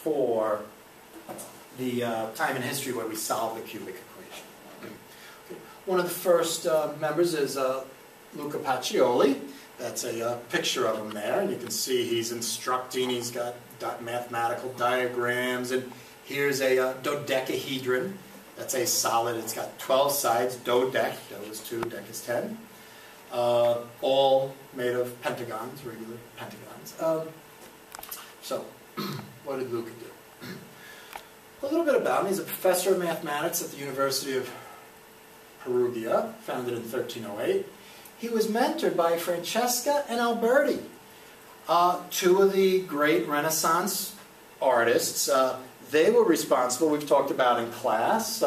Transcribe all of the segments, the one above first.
for the time in history where we solve the cubic equation. Okay. One of the first members is Luca Pacioli. That's a picture of him there, and you can see he's instructing. He's got mathematical diagrams, and here's a dodecahedron. That's a solid. It's got 12 sides. Dodec. Do is 2. Dec is 10. All made of pentagons, regular pentagons. So, what did Luca do? A little bit about him. He's a professor of mathematics at the University of Perugia, founded in 1308. He was mentored by Francesca and Alberti, two of the great Renaissance artists. They were responsible, we've talked about in class.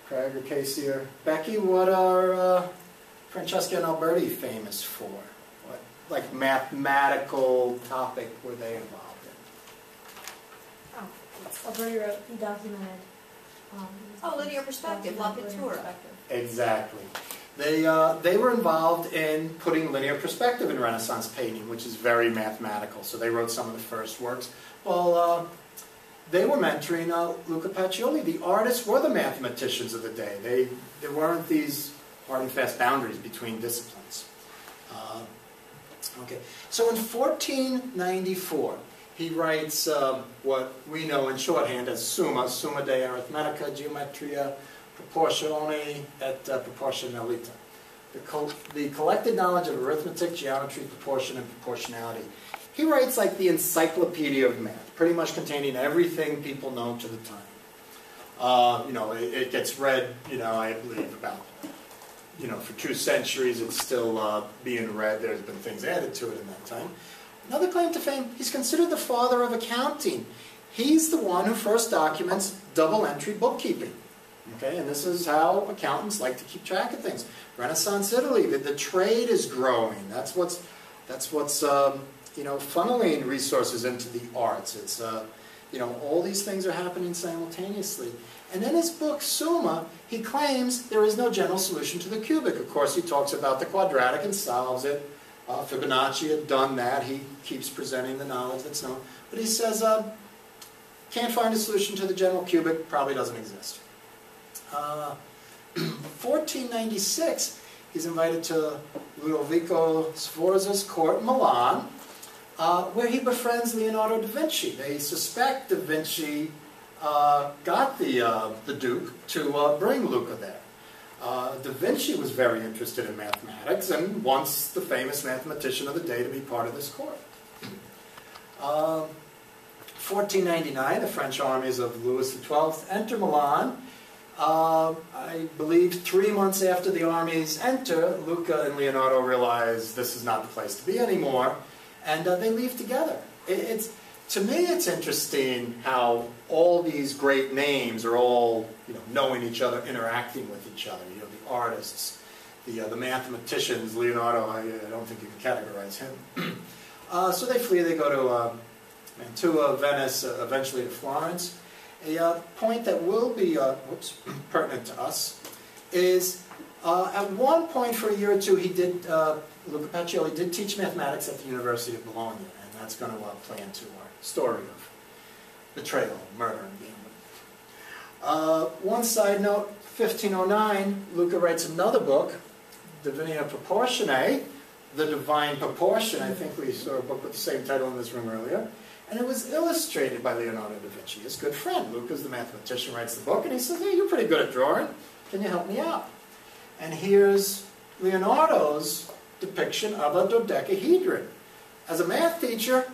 Craig or Casey or Becky, what are Francesca and Alberti famous for? What, like, mathematical topic were they involved in? Alberti wrote, he documented. Linear perspective, La Pittura. Exactly. They were involved in putting linear perspective in Renaissance painting, which is very mathematical. So they wrote some of the first works. Well, they were mentoring Luca Pacioli. The artists were the mathematicians of the day. There weren't these hard and fast boundaries between disciplines. Okay, so in 1494, he writes what we know in shorthand as Summa de Arithmetica, Geometria, Proportione et Proportionalita. The collected knowledge of arithmetic, geometry, proportion, and proportionality. He writes like the encyclopedia of math, pretty much containing everything people know to the time. It gets read, I believe about, for 2 centuries it's still being read. There's been things added to it in that time. Another claim to fame, he's considered the father of accounting. He's the one who first documents double-entry bookkeeping. Okay, and this is how accountants like to keep track of things. Renaissance Italy, the trade is growing. That's what's funneling resources into the arts. It's all these things are happening simultaneously. And in his book Summa, he claims there is no general solution to the cubic. Of course, he talks about the quadratic and solves it. Fibonacci had done that. He keeps presenting the knowledge that's known. But he says, can't find a solution to the general cubic, probably doesn't exist. 1496, he's invited to Ludovico Sforza's court in Milan, where he befriends Leonardo da Vinci. They suspect da Vinci got the Duke to bring Luca there. Da Vinci was very interested in mathematics and wants the famous mathematician of the day to be part of this court. 1499, the French armies of Louis XII enter Milan. I believe 3 months after the armies enter, Luca and Leonardo realize this is not the place to be anymore, and they leave together. To me, it's interesting how all these great names are all knowing each other, interacting with each other. The artists, the mathematicians. Leonardo, I don't think you can categorize him. So they flee. They go to Mantua, Venice, eventually to Florence. A point that will be pertinent to us is at one point for a year or two Luca Pacioli did teach mathematics at the University of Bologna, and that's going to play into our story of betrayal, murder, and gambling. One side note, 1509, Luca writes another book, Divina Proportione, The Divine Proportion. I think we saw a book with the same title in this room earlier. And it was illustrated by Leonardo da Vinci, his good friend. Luca's the mathematician, writes the book, and he says, hey, you're pretty good at drawing. Can you help me out? And here's Leonardo's depiction of a dodecahedron. As a math teacher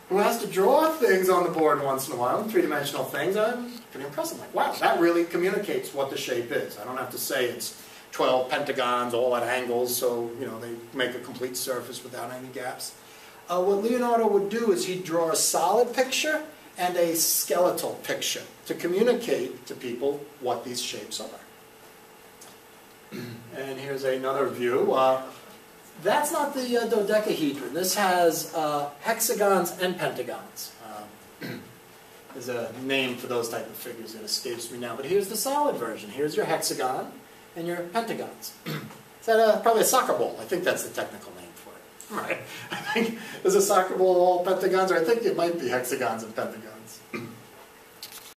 who has to draw things on the board once in a while, three-dimensional things, I'm pretty impressed. I'm like, wow, that really communicates what the shape is. I don't have to say it's 12 pentagons all at angles, so they make a complete surface without any gaps. What Leonardo would do is he'd draw a solid picture and a skeletal picture to communicate to people what these shapes are. And here's another view. That's not the dodecahedron. This has hexagons and pentagons. There's a name for those type of figures that escapes me now. But here's the solid version. Here's your hexagon and your pentagons. Is that probably a soccer ball? I think that's the technical name for it. Right. I think, is a soccer ball all pentagons, or I think it might be hexagons and pentagons.